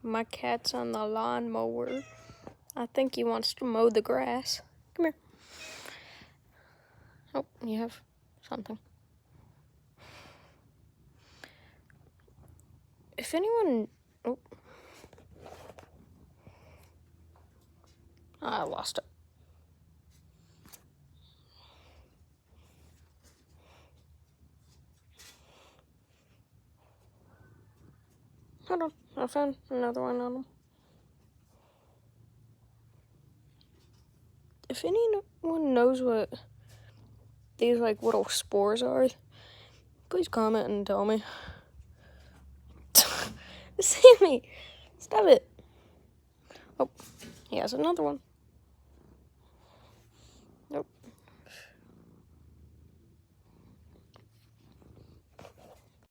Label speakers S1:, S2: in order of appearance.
S1: My cat's on the lawn mower. I think he wants to mow the grass. Come here. Oh, you have something. If anyone... Oh. I lost it. Hold on, I found another one on them. If anyone knows what these like little spores are, please comment and tell me. Sammy, stop it. Oh, he has another one.